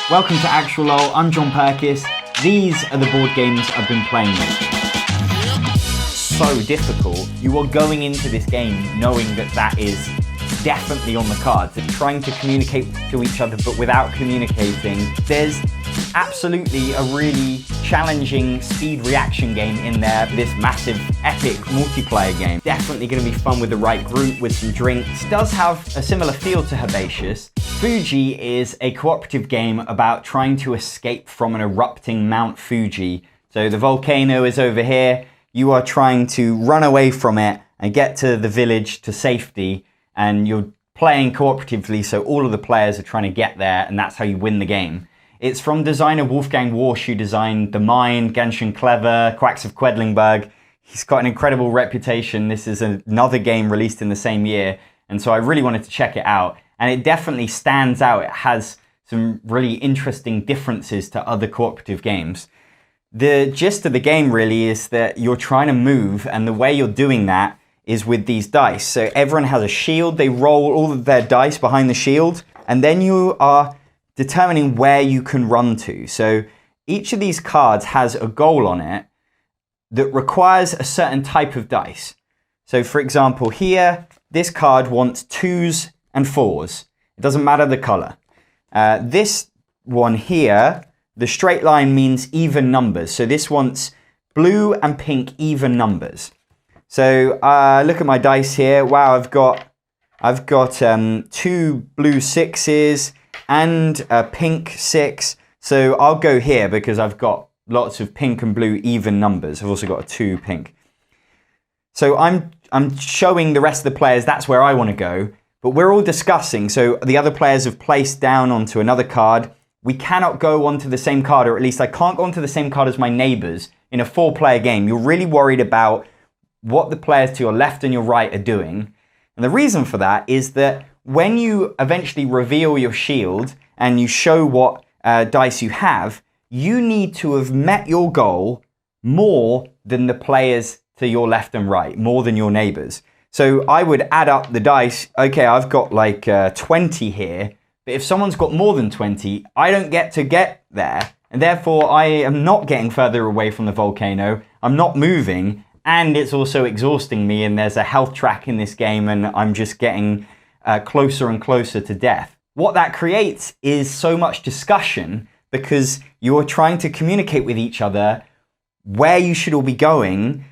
Welcome to Actualol, I'm Jon Purkis. These are the board games I've been playing with. So difficult. You are going into this game knowing that that is definitely on the cards. They're trying to communicate to each other, but without communicating. There's absolutely a really challenging speed reaction game in there. This massive, epic multiplayer game. Definitely going to be fun with the right group, with some drinks. It does have a similar feel to Herbaceous. Fuji is a cooperative game about trying to escape from an erupting Mount Fuji. So the volcano is over here. You are trying to run away from it and get to the village to safety. And you're playing cooperatively, so all of the players are trying to get there, and that's how you win the game. It's from designer Wolfgang Warsch, who designed The Mine, Genshin Clever, Quacks of Quedlinburg. He's got an incredible reputation. This is another game released in the same year, and so I really wanted to check it out. And it definitely stands out. It has some really interesting differences to other cooperative games. The gist of the game really is that you're trying to move, and the way you're doing that is with these dice. So everyone has a shield. They roll all of their dice behind the shield, and then you are determining where you can run to. So each of these cards has a goal on it that requires a certain type of dice. So for example, here, this card wants 2s and 4s. It doesn't matter the color. This one here, the straight line means even numbers. So this wants blue and pink even numbers. So look at my dice here. Wow, I've got 2 blue 6s and a pink 6. So I'll go here because I've got lots of pink and blue even numbers. I've also got a 2 pink. So I'm showing the rest of the players that's where I want to go. But we're all discussing. So the other players have placed down onto another card. We cannot go onto the same card, or at least I can't go onto the same card as my neighbors in a 4-player game. You're really worried about what the players to your left and your right are doing. And the reason for that is that when you eventually reveal your shield and you show what dice you have, you need to have met your goal more than the players to your left and right, more than your neighbors. So I would add up the dice. Okay, I've got like 20 here, but if someone's got more than 20, I don't get to get there. And therefore I am not getting further away from the volcano. I'm not moving. And it's also exhausting me, and there's a health track in this game, and I'm just getting closer and closer to death. What that creates is so much discussion because you're trying to communicate with each other where you should all be going.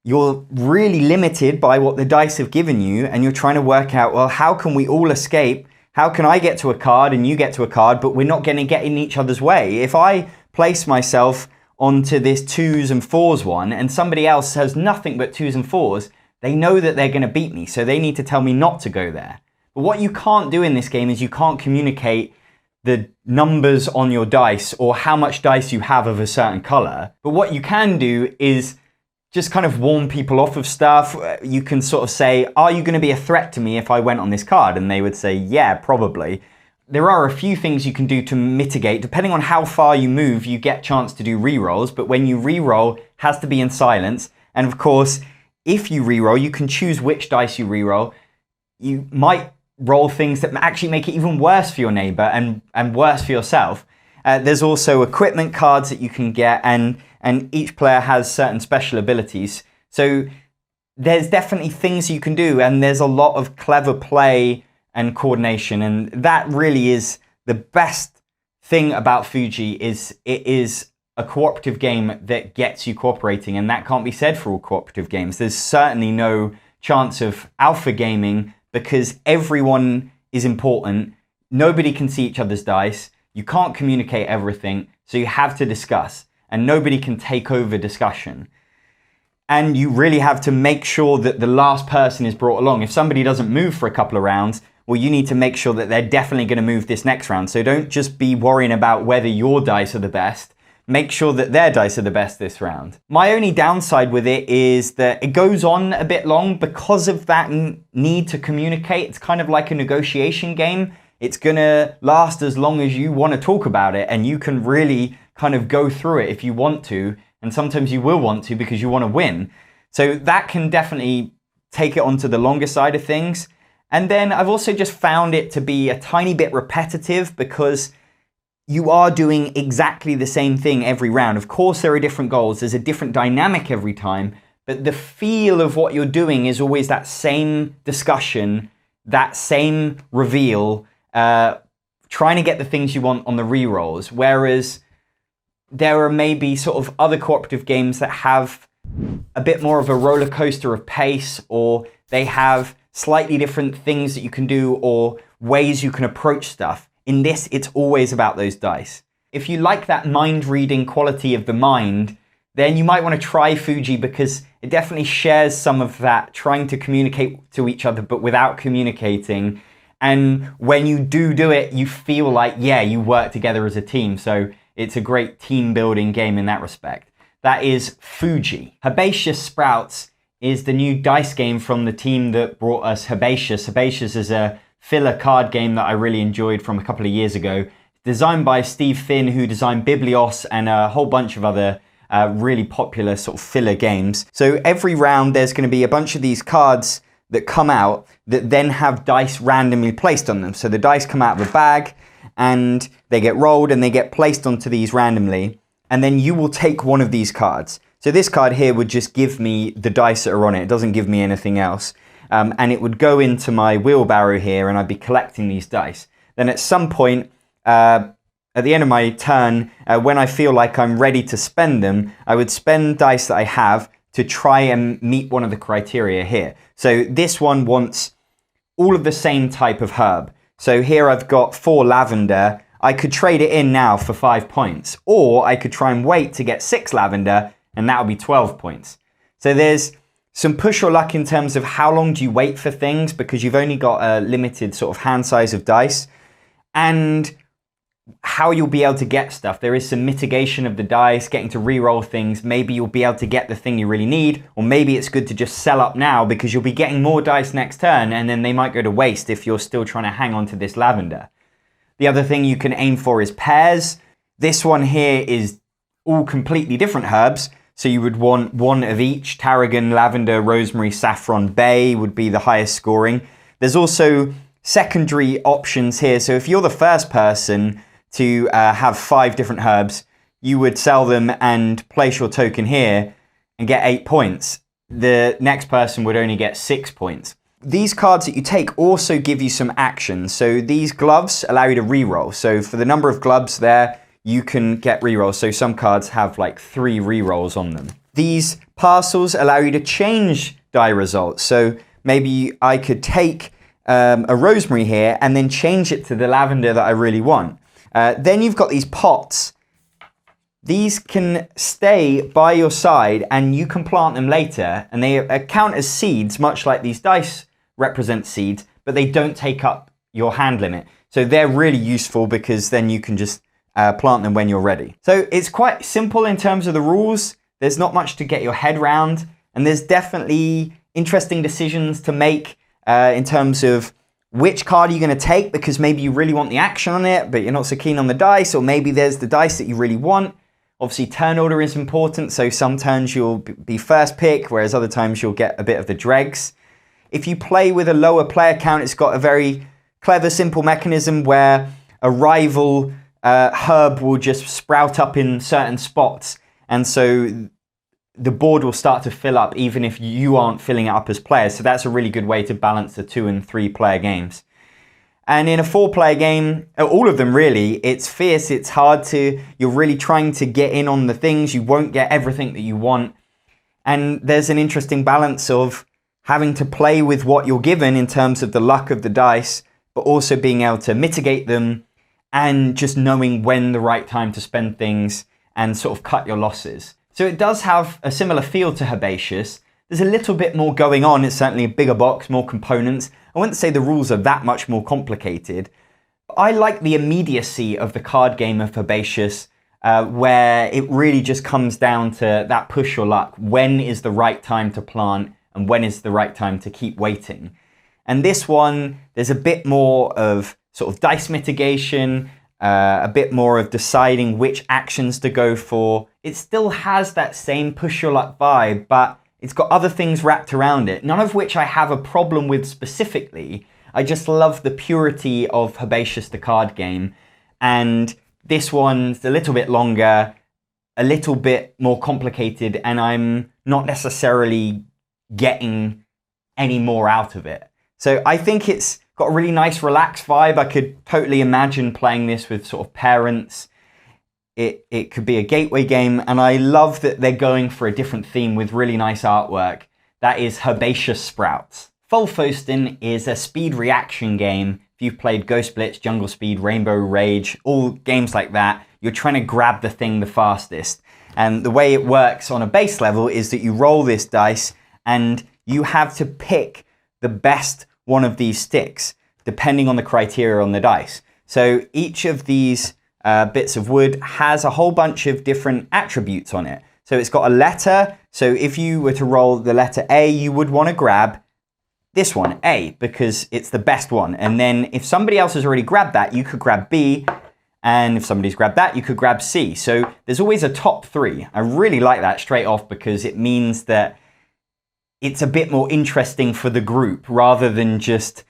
You're really limited by what the dice have given you, and you're trying to work out, well, how can we all escape? How can I get to a card and you get to a card, but we're not going to get in each other's way? If I place myself onto this 2s and 4s one, and somebody else has nothing but 2s and 4s, they know that they're going to beat me, so they need to tell me not to go there. But what you can't do in this game is you can't communicate the numbers on your dice or how much dice you have of a certain color. But what you can do is just kind of warn people off of stuff. You can sort of say, are you going to be a threat to me if I went on this card? And they would say, yeah, probably. There are a few things you can do to mitigate. Depending on how far you move, you get a chance to do rerolls, but when you reroll, it has to be in silence. And of course, if you reroll, you can choose which dice you reroll. You might roll things that actually make it even worse for your neighbor and worse for yourself. There's also equipment cards that you can get, and each player has certain special abilities. So there's definitely things you can do, and there's a lot of clever play and coordination, and that really is the best thing about Fuji. Is it is a cooperative game that gets you cooperating, and that can't be said for all cooperative games. There's certainly no chance of alpha gaming because everyone is important. Nobody can see each other's dice. You can't communicate everything, so you have to discuss, and nobody can take over discussion. And you really have to make sure that the last person is brought along. If somebody doesn't move for a couple of rounds, well, you need to make sure that they're definitely going to move this next round. So don't just be worrying about whether your dice are the best. Make sure that their dice are the best this round. My only downside with it is that it goes on a bit long because of that need to communicate. It's kind of like a negotiation game. It's going to last as long as you want to talk about it, and you can really kind of go through it if you want to. And sometimes you will want to because you want to win. So that can definitely take it onto the longer side of things. And then I've also just found it to be a tiny bit repetitive because you are doing exactly the same thing every round. Of course, there are different goals. There's a different dynamic every time. But the feel of what you're doing is always that same discussion, that same reveal, trying to get the things you want on the rerolls. Whereas there are maybe sort of other cooperative games that have a bit more of a roller coaster of pace, or they have slightly different things that you can do or ways you can approach stuff. In this, it's always about those dice. If you like that mind-reading quality of the mind, then you might want to try Fuji, because it definitely shares some of that, trying to communicate to each other but without communicating. And when you do it, you feel like, yeah, you work together as a team. So it's a great team-building game in that respect. That is Fuji. Herbaceous Sprouts is the new dice game from the team that brought us Herbaceous. Herbaceous is a filler card game that I really enjoyed from a couple of years ago. Designed by Steve Finn, who designed Biblios and a whole bunch of other really popular sort of filler games. So every round there's going to be a bunch of these cards that come out that then have dice randomly placed on them. So the dice come out of a bag and they get rolled and they get placed onto these randomly. And then you will take one of these cards. So this card here would just give me the dice that are on it. It doesn't give me anything else. And it would go into my wheelbarrow here and I'd be collecting these dice. Then at some point, at the end of my turn, when I feel like I'm ready to spend them, I would spend dice that I have to try and meet one of the criteria here. So this one wants all of the same type of herb. So here I've got 4 lavender. I could trade it in now for 5 points, or I could try and wait to get 6 lavender, and that would be 12 points. So there's some push or luck in terms of how long do you wait for things, because you've only got a limited sort of hand size of dice, and how you'll be able to get stuff. There is some mitigation of the dice, getting to reroll things. Maybe you'll be able to get the thing you really need, or maybe it's good to just sell up now because you'll be getting more dice next turn, and then they might go to waste if you're still trying to hang on to this lavender. The other thing you can aim for is pairs. This one here is all completely different herbs. So you would want one of each. Tarragon, lavender, rosemary, saffron, bay would be the highest scoring. There's also secondary options here. So if you're the first person to have 5 different herbs, you would sell them and place your token here and get 8 points. The next person would only get 6 points. These cards that you take also give you some actions. So these gloves allow you to reroll. So for the number of gloves there, you can get rerolls. So some cards have like 3 rerolls on them. These parcels allow you to change die results. So maybe I could take a rosemary here and then change it to the lavender that I really want. Then you've got these pots. These can stay by your side and you can plant them later, and they count as seeds, much like these dice represent seeds, but they don't take up your hand limit. So they're really useful because then you can just plant them when you're ready. So it's quite simple in terms of the rules. There's not much to get your head round, and there's definitely interesting decisions to make in terms of which card are you going to take, because maybe you really want the action on it, but you're not so keen on the dice, or maybe there's the dice that you really want. Obviously, turn order is important, so some turns you'll be first pick, whereas other times you'll get a bit of the dregs. If you play with a lower player count, it's got a very clever, simple mechanism where a rival herb will just sprout up in certain spots, and so the board will start to fill up even if you aren't filling it up as players. So that's a really good way to balance the 2 and 3 player games. And in a 4-player game, all of them really, it's fierce, it's hard to, you're really trying to get in on the things, you won't get everything that you want. And there's an interesting balance of having to play with what you're given in terms of the luck of the dice, but also being able to mitigate them and just knowing when the right time to spend things and sort of cut your losses. So it does have a similar feel to Herbaceous. There's a little bit more going on. It's certainly a bigger box, more components. I wouldn't say the rules are that much more complicated. I like the immediacy of the card game of Herbaceous, where it really just comes down to that push or luck. When is the right time to plant and when is the right time to keep waiting? And this one, there's a bit more of sort of dice mitigation, a bit more of deciding which actions to go for. It still has that same push your luck vibe, but it's got other things wrapped around it, none of which I have a problem with specifically. I just love the purity of Herbaceous the card game. And This one's a little bit longer, a little bit more complicated, and I'm not necessarily getting any more out of it. So I think it's got a really nice relaxed vibe. I could totally imagine playing this with sort of parents. It could be a gateway game, and I love that they're going for a different theme with really nice artwork. That is Herbaceous Sprouts. Hffmnn is a speed reaction game. If you've played Ghost Blitz, Jungle Speed, Rainbow Rage, all games like that, you're trying to grab the thing the fastest. And the way it works on a base level is that you roll this dice and you have to pick the best one of these sticks, depending on the criteria on the dice. So each of these bits of wood has a whole bunch of different attributes on it. So it's got a letter. So if you were to roll the letter A, you would want to grab this one, A, because it's the best one. And then if somebody else has already grabbed that, you could grab B. And if somebody's grabbed that, you could grab C. So there's always a top three. I really like that straight off because it means that it's a bit more interesting for the group rather than just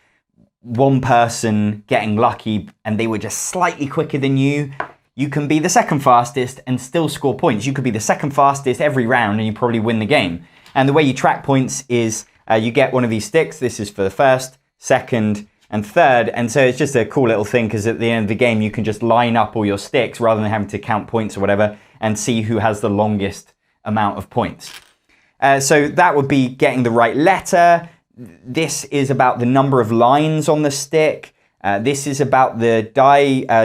one person getting lucky and they were just slightly quicker than you. You can be the second fastest and still score points. You could be the second fastest every round and you probably win the game. And the way you track points is you get one of these sticks. This is for the first, second, and third. And so it's just a cool little thing because at the end of the game, you can just line up all your sticks rather than having to count points or whatever and see who has the longest amount of points. So that would be getting the right letter. This is about the number of lines on the stick. This is about the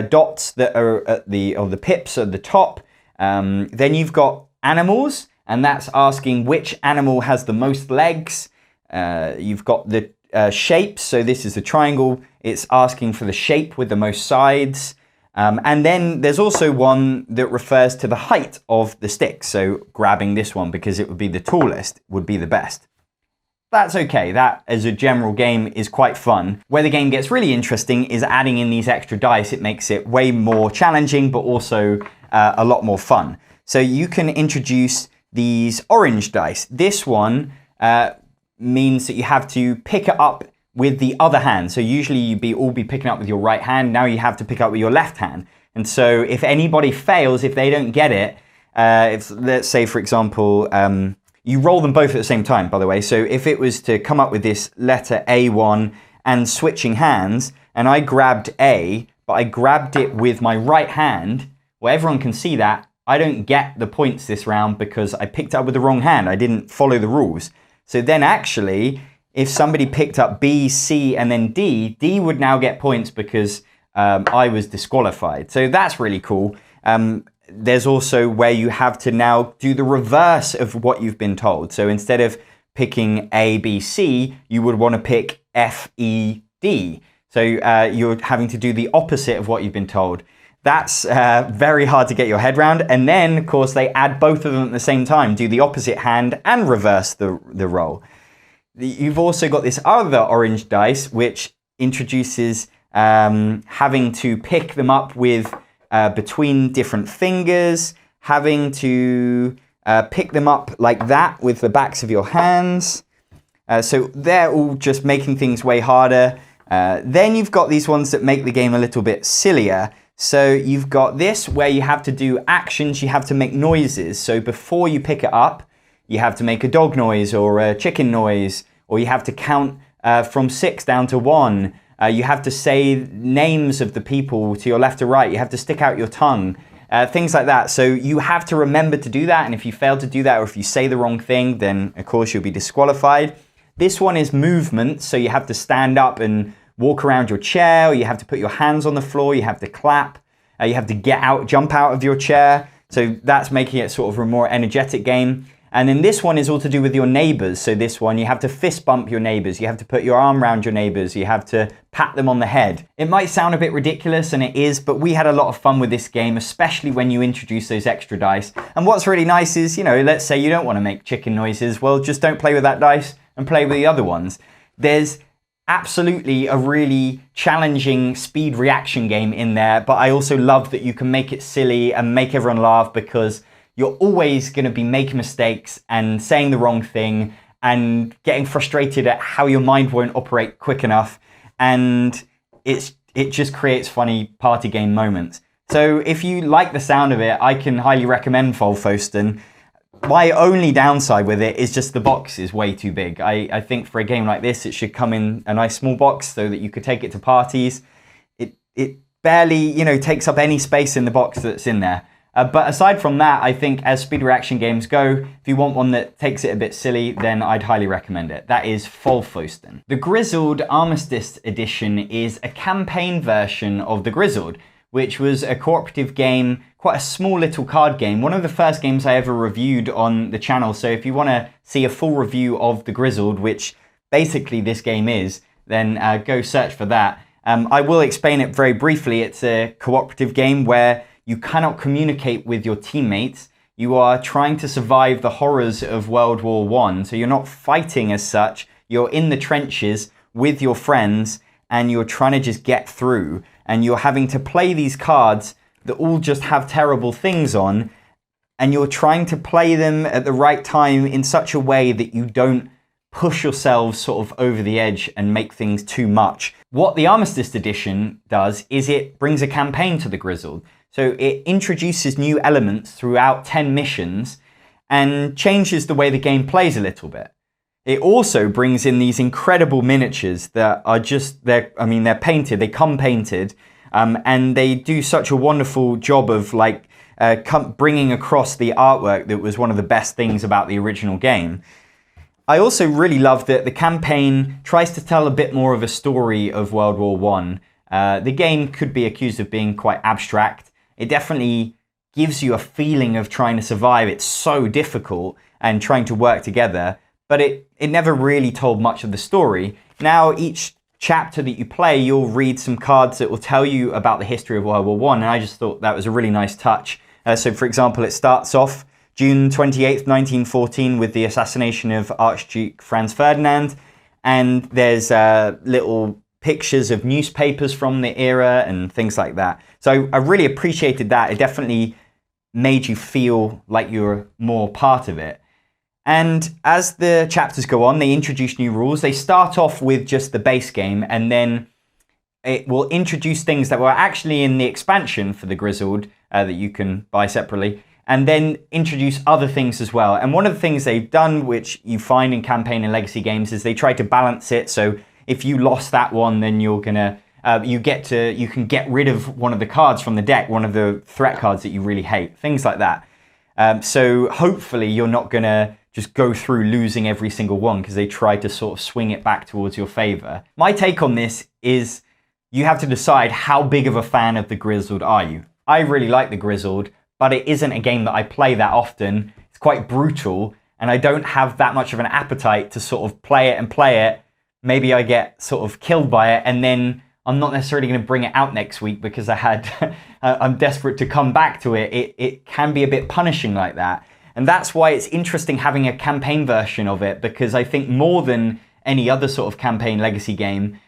dots that are at the pips at the top. Then you've got animals, and that's asking which animal has the most legs. You've got the shapes, so this is the triangle. It's asking for the shape with the most sides. And then there's also one that refers to the height of the stick. So grabbing this one because it would be the tallest would be the best. That's okay. That, as a general game, is quite fun. Where the game gets really interesting is adding in these extra dice. It makes it way more challenging, but also a lot more fun. So you can introduce these orange dice. This one means that you have to pick it up with the other hand. So usually you'd all be picking up with your right hand. Now you have to pick up with your left hand. And so if anybody fails, if they don't get it, let's say, for example, you roll them both at the same time, by the way. So if it was to come up with this letter A1 and switching hands, and I grabbed A, but I grabbed it with my right hand, well, everyone can see that. I don't get the points this round because I picked up with the wrong hand. I didn't follow the rules. So then actually, if somebody picked up B, C, and then D, D would now get points because I was disqualified. So that's really cool. There's also where you have to now do the reverse of what you've been told. So instead of picking A, B, C, you would want to pick F, E, D. So you're having to do the opposite of what you've been told. That's very hard to get your head around. And then, of course, they add both of them at the same time, do the opposite hand and reverse the roll. You've also got this other orange dice, which introduces having to pick them up with between different fingers, having to pick them up like that with the backs of your hands. So they're all just making things way harder. Then you've got these ones that make the game a little bit sillier. So you've got this where you have to do actions, you have to make noises. So before you pick it up, you have to make a dog noise or a chicken noise, or you have to count from 6 down to 1. You have to say names of the people to your left or right. You have to stick out your tongue, things like that. So you have to remember to do that. And if you fail to do that, or if you say the wrong thing, then of course you'll be disqualified. This one is movement. So you have to stand up and walk around your chair, or you have to put your hands on the floor. You have to clap. You have to get out, jump out of your chair. So that's making it sort of a more energetic game. And then this one is all to do with your neighbors. So this one, you have to fist bump your neighbors. You have to put your arm around your neighbors. You have to pat them on the head. It might sound a bit ridiculous, and it is, but we had a lot of fun with this game, especially when you introduce those extra dice. And what's really nice is, let's say you don't want to make chicken noises. Well, just don't play with that dice and play with the other ones. There's absolutely a really challenging speed reaction game in there, but I also love that you can make it silly and make everyone laugh because you're always going to be making mistakes and saying the wrong thing and getting frustrated at how your mind won't operate quick enough. And it just creates funny party game moments. So if you like the sound of it, I can highly recommend Folfoston. My only downside with it is just the box is way too big. I think for a game like this, it should come in a nice small box so that you could take it to parties. It barely, you know, takes up any space in the box that's in there. But aside from that, I think as speed reaction games go, if you want one that takes it a bit silly, then I'd highly recommend it. That is Folfoston. The Grizzled Armistice Edition is a campaign version of The Grizzled, which was a cooperative game, quite a small little card game. One of the first games I ever reviewed on the channel. So if you want to see a full review of The Grizzled, which basically this game is, then go search for that. I will explain it very briefly. It's a cooperative game where you cannot communicate with your teammates. You are trying to survive the horrors of World War I. So you're not fighting as such. You're in the trenches with your friends and you're trying to just get through. And you're having to play these cards that all just have terrible things on. And you're trying to play them at the right time in such a way that you don't push yourselves sort of over the edge and make things too much. What the Armistice Edition does is it brings a campaign to the Grizzled. So it introduces new elements throughout 10 missions and changes the way the game plays a little bit. It also brings in these incredible miniatures that are just, they're painted, they come painted, and they do such a wonderful job of like bringing across the artwork that was one of the best things about the original game. I also really love that the campaign tries to tell a bit more of a story of World War I. The game could be accused of being quite abstract. It definitely gives you a feeling of trying to survive. It's so difficult and trying to work together, but it never really told much of the story. Now, each chapter that you play, you'll read some cards that will tell you about the history of World War I, and I just thought that was a really nice touch. So, for example, it starts off June 28th, 1914, with the assassination of Archduke Franz Ferdinand, and there's little pictures of newspapers from the era and things like that. So I really appreciated that. It definitely made you feel like you're more part of it. And as the chapters go on, they introduce new rules. They start off with just the base game, and then it will introduce things that were actually in the expansion for the Grizzled that you can buy separately, and then introduce other things as well. And one of the things they've done, which you find in campaign and legacy games, is they try to balance it. So if you lost that one, then you're gonna you can get rid of one of the cards from the deck, one of the threat cards that you really hate, things like that. So hopefully you're not gonna just go through losing every single one because they try to sort of swing it back towards your favor. My take on this is you have to decide how big of a fan of the Grizzled are you. I really like the Grizzled, but it isn't a game that I play that often. It's quite brutal, and I don't have that much of an appetite to sort of play it. Maybe I get sort of killed by it, and then I'm not necessarily going to bring it out next week because I'm desperate to come back to it. It can be a bit punishing like that. And that's why it's interesting having a campaign version of it, because I think more than any other sort of campaign legacy game,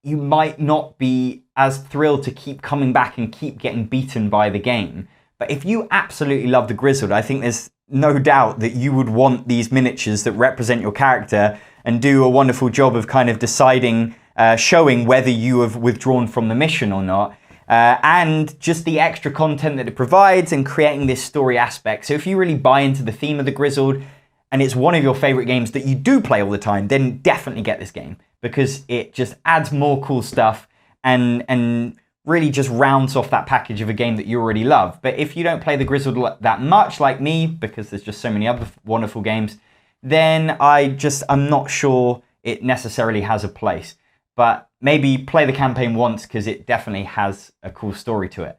you might not be as thrilled to keep coming back and keep getting beaten by the game. But if you absolutely love the Grizzled, I think there's no doubt that you would want these miniatures that represent your character and do a wonderful job of kind of deciding, showing whether you have withdrawn from the mission or not. And just the extra content that it provides and creating this story aspect. So if you really buy into the theme of the Grizzled and it's one of your favorite games that you do play all the time, then definitely get this game, because it just adds more cool stuff and really just rounds off that package of a game that you already love. But if you don't play the Grizzled that much like me, because there's just so many other wonderful games, then I'm not sure it necessarily has a place. But maybe play the campaign once, because it definitely has a cool story to it.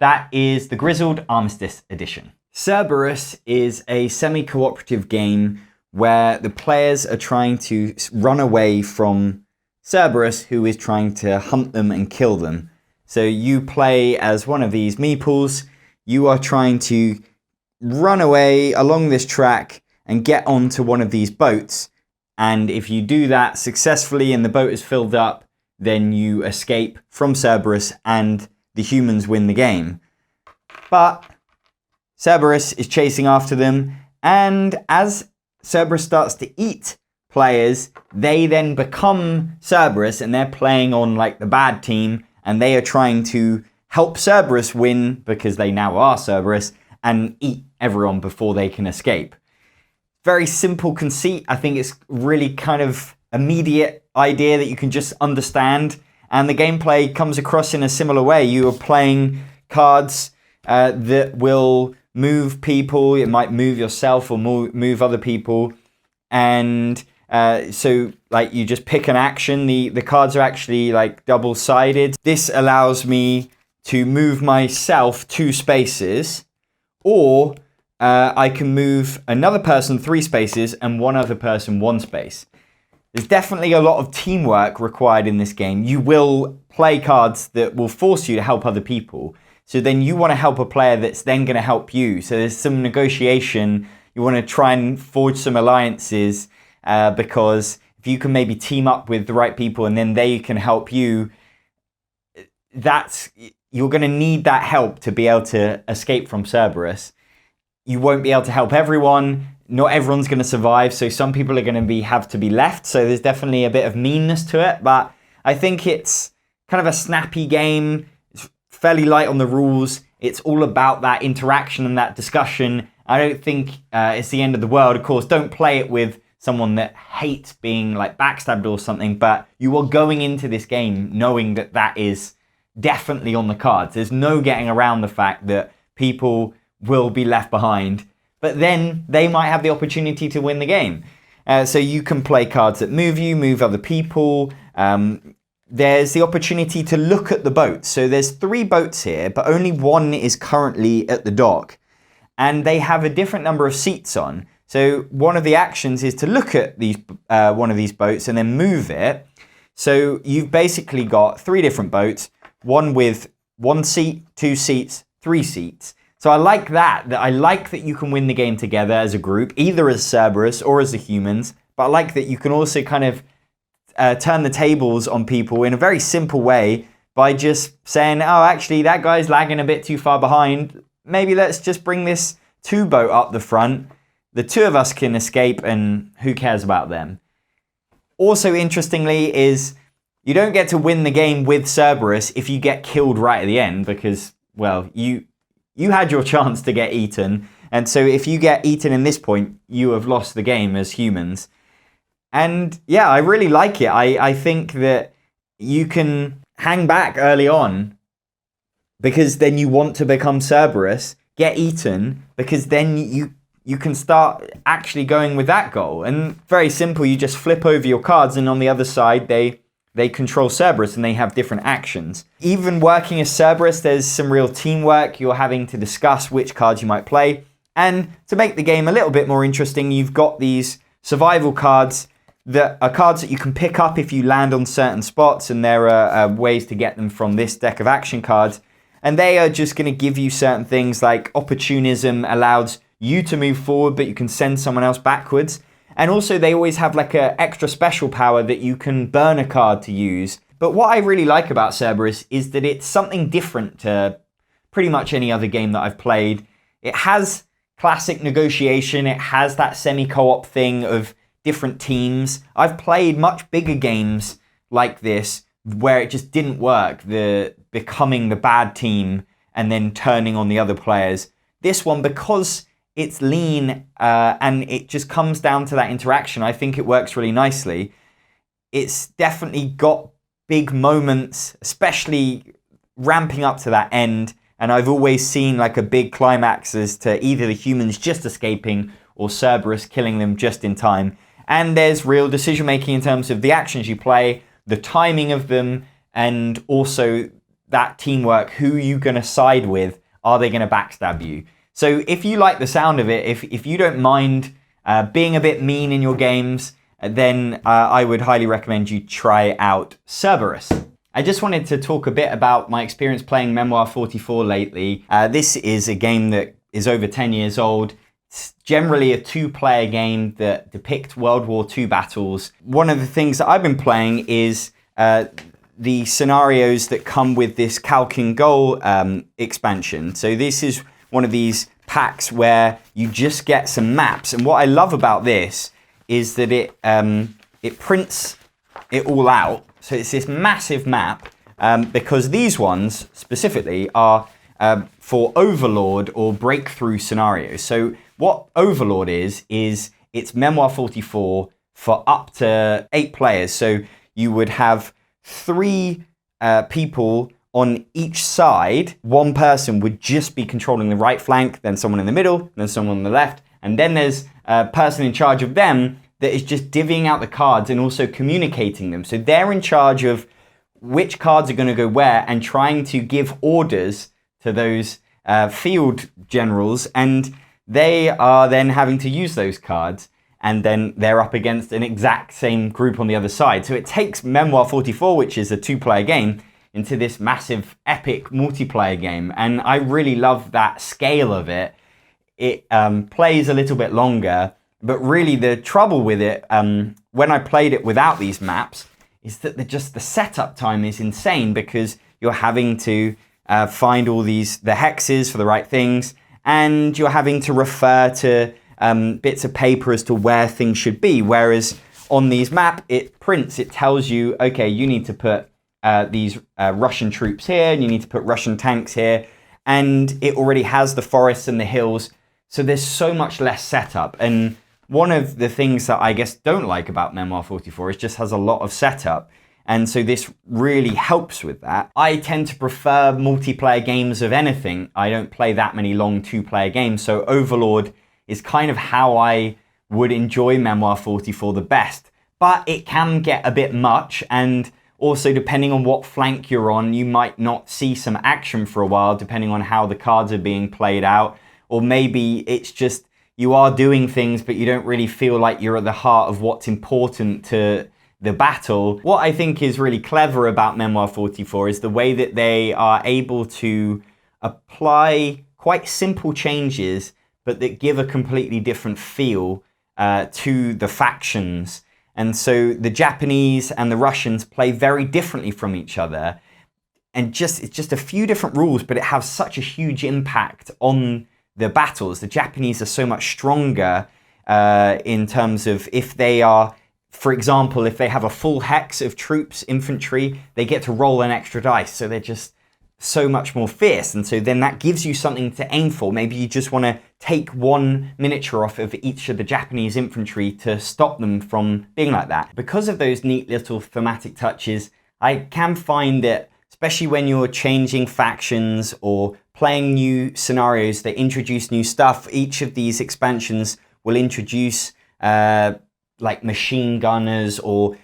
That is the Grizzled Armistice Edition. Cerberus is a semi-cooperative game where the players are trying to run away from Cerberus, who is trying to hunt them and kill them. So you play as one of these meeples. You are trying to run away along this track and get onto one of these boats. And if you do that successfully and the boat is filled up, then you escape from Cerberus and the humans win the game. But Cerberus is chasing after them, and as Cerberus starts to eat players, they then become Cerberus, and they're playing on like the bad team, and they are trying to help Cerberus win because they now are Cerberus and eat everyone before they can escape. Very simple conceit. I think it's really kind of immediate idea that you can just understand. And the gameplay comes across in a similar way. You are playing cards that will move people. It might move yourself or move other people. And so like you just pick an action. The cards are actually like double-sided. This allows me to move myself 2 spaces, or I can move another person 3 spaces and one other person 1 space. There's definitely a lot of teamwork required in this game. You will play cards that will force you to help other people. So then you want to help a player that's then going to help you. So there's some negotiation. You want to try and forge some alliances because if you can maybe team up with the right people and then they can help you, you're going to need that help to be able to escape from Cerberus. You won't be able to help everyone. Not everyone's going to survive, so some people are going to have to be left. So there's definitely a bit of meanness to it, but I think it's kind of a snappy game. It's fairly light on the rules. It's all about that interaction and that discussion. I don't think it's the end of the world. Of course, don't play it with someone that hates being like backstabbed or something, but you are going into this game knowing that that is definitely on the cards. There's no getting around the fact that people will be left behind, but then they might have the opportunity to win the game. So you can play cards that move you, move other people. There's the opportunity to look at the boats. So there's 3 boats here, but only 1 is currently at the dock. And they have a different number of seats on. So one of the actions is to look at one of these boats and then move it. So you've basically got 3 different boats, one with 1 seat, 2 seats, 3 seats. So I like that I like that you can win the game together as a group, either as Cerberus or as the humans. But I like that you can also kind of turn the tables on people in a very simple way by just saying, oh, actually, that guy's lagging a bit too far behind. Maybe let's just bring this 2 boat up the front. The 2 of us can escape, and who cares about them? Also, interestingly, is you don't get to win the game with Cerberus if you get killed right at the end because, well, you had your chance to get eaten. And so if you get eaten in this point, you have lost the game as humans. And yeah, I really like it. I think that you can hang back early on because then you want to become Cerberus, get eaten, because then you can start actually going with that goal. And very simple, you just flip over your cards and on the other side, they control Cerberus and they have different actions. Even working as Cerberus, there's some real teamwork. You're having to discuss which cards you might play. And to make the game a little bit more interesting, you've got these survival cards that are cards that you can pick up if you land on certain spots, and there are ways to get them from this deck of action cards. And they are just going to give you certain things like opportunism allows you to move forward, but you can send someone else backwards. And also they always have like an extra special power that you can burn a card to use. But what I really like about Cerberus is that it's something different to pretty much any other game that I've played. It has classic negotiation. It has that semi-co-op thing of different teams. I've played much bigger games like this where it just didn't work, the becoming the bad team and then turning on the other players. This one, because it's lean and it just comes down to that interaction, I think it works really nicely. It's definitely got big moments, especially ramping up to that end. And I've always seen like a big climax as to either the humans just escaping or Cerberus killing them just in time. And there's real decision making in terms of the actions you play, the timing of them, and also that teamwork. Who are you going to side with? Are they going to backstab you? So if you like the sound of it, if you don't mind being a bit mean in your games, then I would highly recommend you try out Cerberus. I just wanted to talk a bit about my experience playing Memoir 44 lately. This is a game that is over 10 years old. It's generally a 2-player game that depicts World War II battles. One of the things that I've been playing is the scenarios that come with this Calkin Goal expansion. So this is one of these packs where you just get some maps. And what I love about this is that it prints it all out. So it's this massive map, because these ones specifically are for Overlord or breakthrough scenarios. So what Overlord is it's Memoir 44 for up to 8 players. So you would have 3 people on each side. One person would just be controlling the right flank, then someone in the middle, then someone on the left, and then there's a person in charge of them that is just divvying out the cards and also communicating them. So they're in charge of which cards are going to go where and trying to give orders to those field generals, and they are then having to use those cards, and then they're up against an exact same group on the other side. So it takes Memoir 44, which is a 2-player game, into this massive epic multiplayer game, and I really love that scale of it. It plays a little bit longer, but really the trouble with it, when I played it without these maps, is that the setup time is insane, because you're having to find all the hexes for the right things, and you're having to refer to bits of paper as to where things should be. Whereas on these map, it prints, it tells you, okay, you need to put these Russian troops here, and you need to put Russian tanks here, and it already has the forests and the hills. So there's so much less setup. And one of the things that I guess don't like about Memoir 44 is just has a lot of setup. And so this really helps with that. I tend to prefer multiplayer games of anything. I don't play that many long 2-player games. So Overlord is kind of how I would enjoy Memoir 44 the best. But it can get a bit much, and also depending on what flank you're on, you might not see some action for a while, depending on how the cards are being played out. Or maybe it's just you are doing things, but you don't really feel like you're at the heart of what's important to the battle. What I think is really clever about Memoir 44 is the way that they are able to apply quite simple changes, but that give a completely different feel to the factions. And so the Japanese and the Russians play very differently from each other. And it's just a few different rules, but it has such a huge impact on the battles. The Japanese are so much stronger in terms of if they are, for example, if they have a full hex of troops, infantry, they get to roll an extra dice. So they're just so much more fierce. And so then that gives you something to aim for. Maybe you just want to take one miniature off of each of the Japanese infantry to stop them from being like that. Because of those neat little thematic touches, I can find that, especially when you're changing factions or playing new scenarios that introduce new stuff, each of these expansions will introduce like machine gunners, or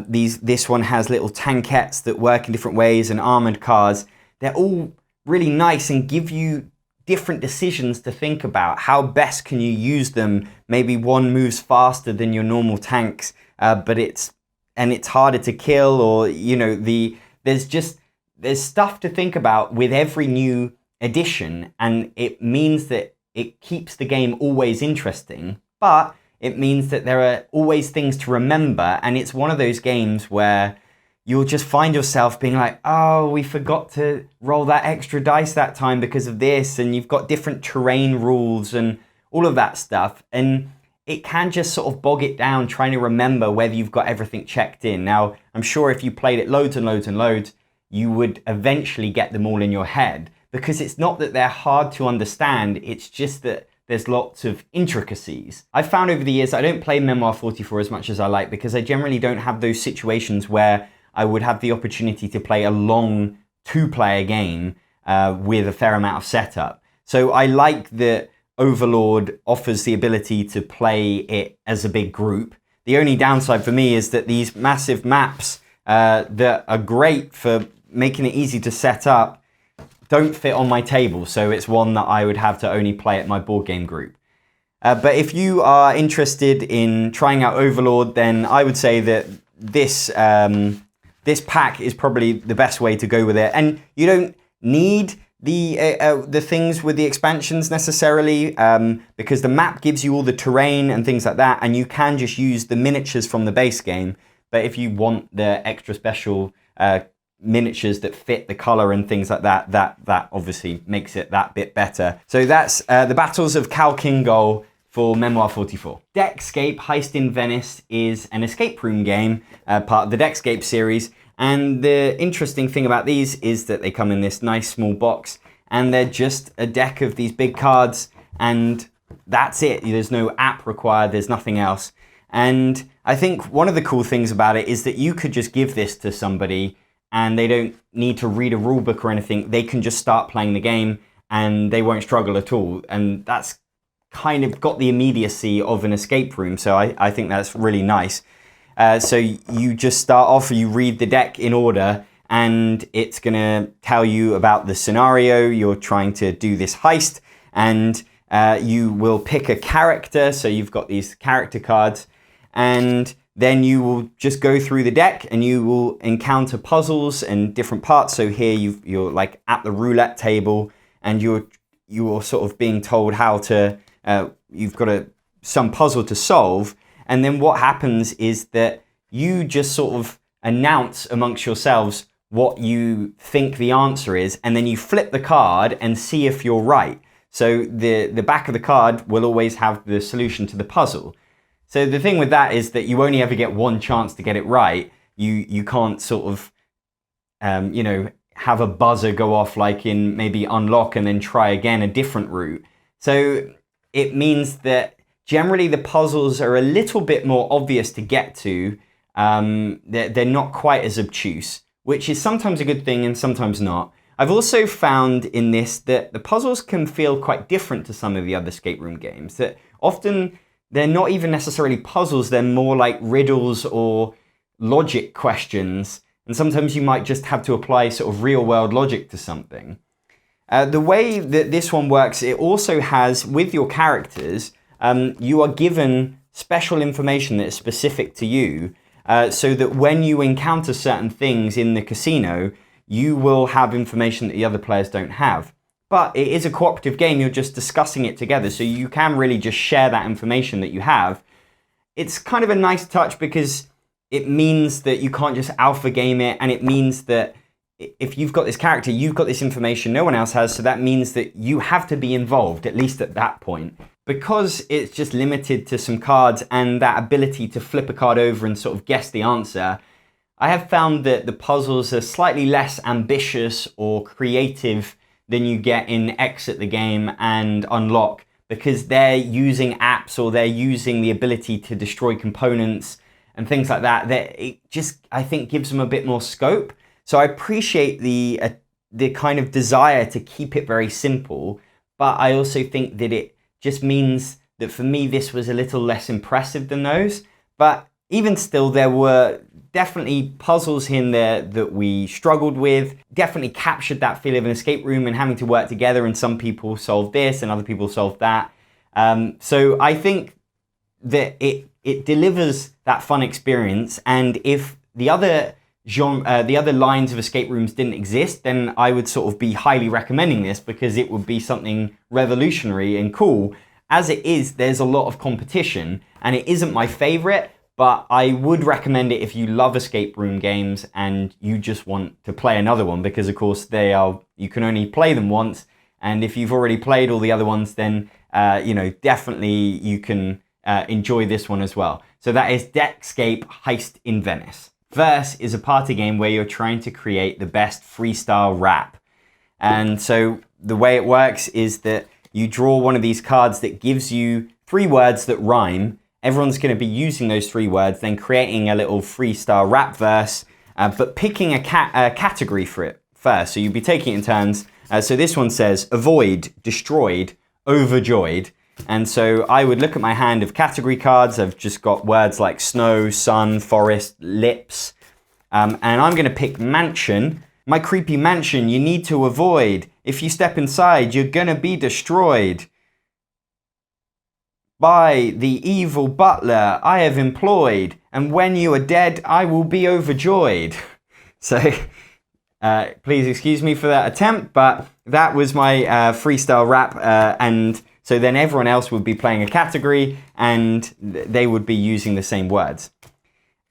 this one has little tankettes that work in different ways, and armored cars. They're all really nice and give you different decisions to think about. How best can you use them? Maybe one moves faster than your normal tanks, but it's harder to kill, or there's stuff to think about with every new edition, and it means that it keeps the game always interesting, but it means that there are always things to remember. And it's one of those games where you'll just find yourself being like, oh, we forgot to roll that extra dice that time because of this, and you've got different terrain rules and all of that stuff, and it can just sort of bog it down trying to remember whether you've got everything checked in. Now, I'm sure if you played it loads and loads and loads, you would eventually get them all in your head, because it's not that they're hard to understand, it's just that there's lots of intricacies. I've found over the years I don't play Memoir 44 as much as I like, because I generally don't have those situations where I would have the opportunity to play a long 2-player game with a fair amount of setup. So I like that Overlord offers the ability to play it as a big group. The only downside for me is that these massive maps that are great for making it easy to set up don't fit on my table, so it's one that I would have to only play at my board game group. But if you are interested in trying out Overlord, then I would say that this pack is probably the best way to go with it. And you don't need the things with the expansions necessarily, because the map gives you all the terrain and things like that, and you can just use the miniatures from the base game. But if you want the extra special miniatures that fit the color and things like that, that obviously makes it that bit better. So that's the Battles of Calkingol for Memoir 44. Deckscape Heist in Venice is an escape room game, part of the Deckscape series, And the interesting thing about these is that they come in this nice small box, and they're just a deck of these big cards, and that's it. There's no app required, there's nothing else. And I think one of the cool things about it is that you could just give this to somebody and they don't need to read a rule book or anything. They can just start playing the game and they won't struggle at all. And that's kind of got the immediacy of an escape room. So I think that's really nice. So you just start off, you read the deck in order, and it's going to tell you about the scenario. You're trying to do this heist, and you will pick a character. So you've got these character cards, and then you will just go through the deck and you will encounter puzzles and different parts. So here you're like at the roulette table, and you're sort of being told how to, you've got some puzzle to solve. And then what happens is that you just sort of announce amongst yourselves what you think the answer is, and then you flip the card and see if you're right. So the back of the card will always have the solution to the puzzle. So the thing with that is that you only ever get one chance to get it right. You can't sort of, have a buzzer go off like in maybe Unlock and then try again a different route. So it means that generally the puzzles are a little bit more obvious to get to. They're not quite as obtuse, which is sometimes a good thing and sometimes not. I've also found in this that the puzzles can feel quite different to some of the other escape room games. That often they're not even necessarily puzzles, they're more like riddles or logic questions. And sometimes you might just have to apply sort of real world logic to something. The way that this one works, it also has, with your characters, you are given special information that is specific to you, so that when you encounter certain things in the casino, you will have information that the other players don't have. But it is a cooperative game, you're just discussing it together, so you can really just share that information that you have. It's kind of a nice touch because it means that you can't just alpha game it, and it means that if you've got this character, you've got this information no one else has, so that means that you have to be involved, at least at that point. Because it's just limited to some cards and that ability to flip a card over and sort of guess the answer, I have found that the puzzles are slightly less ambitious or creative than you get in Exit the Game and Unlock, because they're using apps or they're using the ability to destroy components and things like that. That it just, I think, gives them a bit more scope. So I appreciate the kind of desire to keep it very simple, but I also think that it just means that for me this was a little less impressive than those. But even still, there were definitely puzzles in there that we struggled with, definitely captured that feel of an escape room and having to work together, and some people solved this and other people solved that. So I think that it delivers that fun experience, and if the other lines of escape rooms didn't exist, then I would sort of be highly recommending this because it would be something revolutionary and cool. As it is, there's a lot of competition, and it isn't my favorite, but I would recommend it if you love escape room games and you just want to play another one, because of course you can only play them once, and if you've already played all the other ones, then definitely you can enjoy this one as well. So that is Deckscape Heist in Venice. Verse is a party game where you're trying to create the best freestyle rap. And so the way it works is that you draw one of these cards that gives you 3 words that rhyme. Everyone's going to be using those 3 words, then creating a little freestyle rap verse, but picking a category for it first. So you'll be taking it in turns. So this one says, avoid, destroyed, overjoyed. And so I would look at my hand of category cards. I've just got words like snow, sun, forest, lips. And I'm going to pick mansion. My creepy mansion you need to avoid. If you step inside, you're going to be destroyed by the evil butler I have employed. And when you are dead, I will be overjoyed. So please excuse me for that attempt, but that was my freestyle rap. And so then everyone else would be playing a category and they would be using the same words.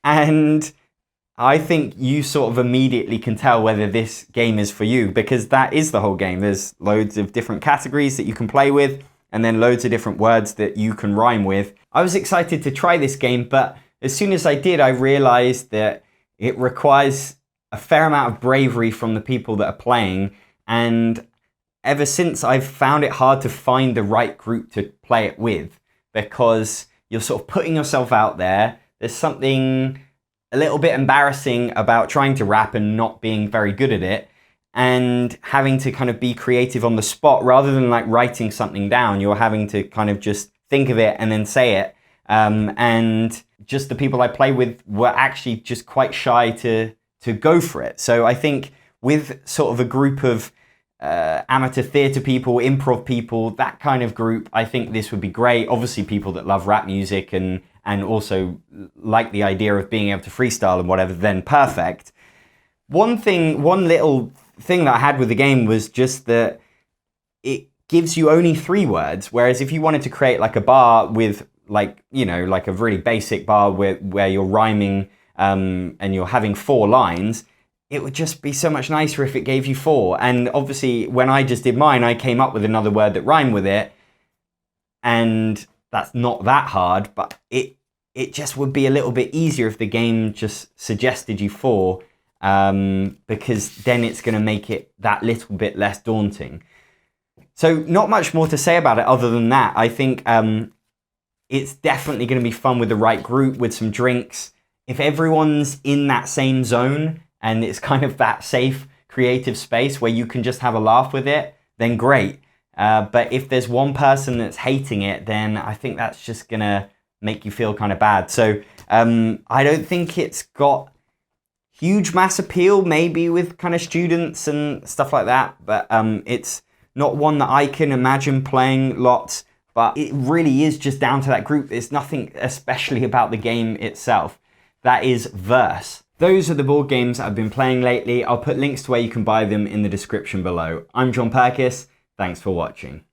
And I think you sort of immediately can tell whether this game is for you, because that is the whole game. There's loads of different categories that you can play with, and then loads of different words that you can rhyme with. I was excited to try this game, but as soon as I did, I realized that it requires a fair amount of bravery from the people that are playing, and ever since I've found it hard to find the right group to play it with, because you're sort of putting yourself out there. There's something a little bit embarrassing about trying to rap and not being very good at it, and having to kind of be creative on the spot rather than like writing something down. You're having to kind of just think of it and then say it. And just the people I play with were actually just quite shy to go for it. So I think with sort of a group of amateur theatre people, improv people, that kind of group, I think this would be great. Obviously people that love rap music and also like the idea of being able to freestyle and whatever, then perfect. One little thing that I had with the game was just that it gives you only 3 words, whereas if you wanted to create like a bar with like, you know, like a really basic bar where you're rhyming and you're having 4 lines, it would just be so much nicer if it gave you 4. And obviously when I just did mine, I came up with another word that rhymed with it, and that's not that hard, but it just would be a little bit easier if the game just suggested you 4, because then it's going to make it that little bit less daunting. So not much more to say about it other than that. I think it's definitely going to be fun with the right group, with some drinks. If everyone's in that same zone and it's kind of that safe, creative space where you can just have a laugh with it, then great. But if there's one person that's hating it, then I think that's just going to make you feel kind of bad. So I don't think it's got huge mass appeal, maybe with kind of students and stuff like that. But it's not one that I can imagine playing lots. But it really is just down to that group. There's nothing especially about the game itself. That is Verse. Those are the board games I've been playing lately. I'll put links to where you can buy them in the description below. I'm Jon Purkis. Thanks for watching.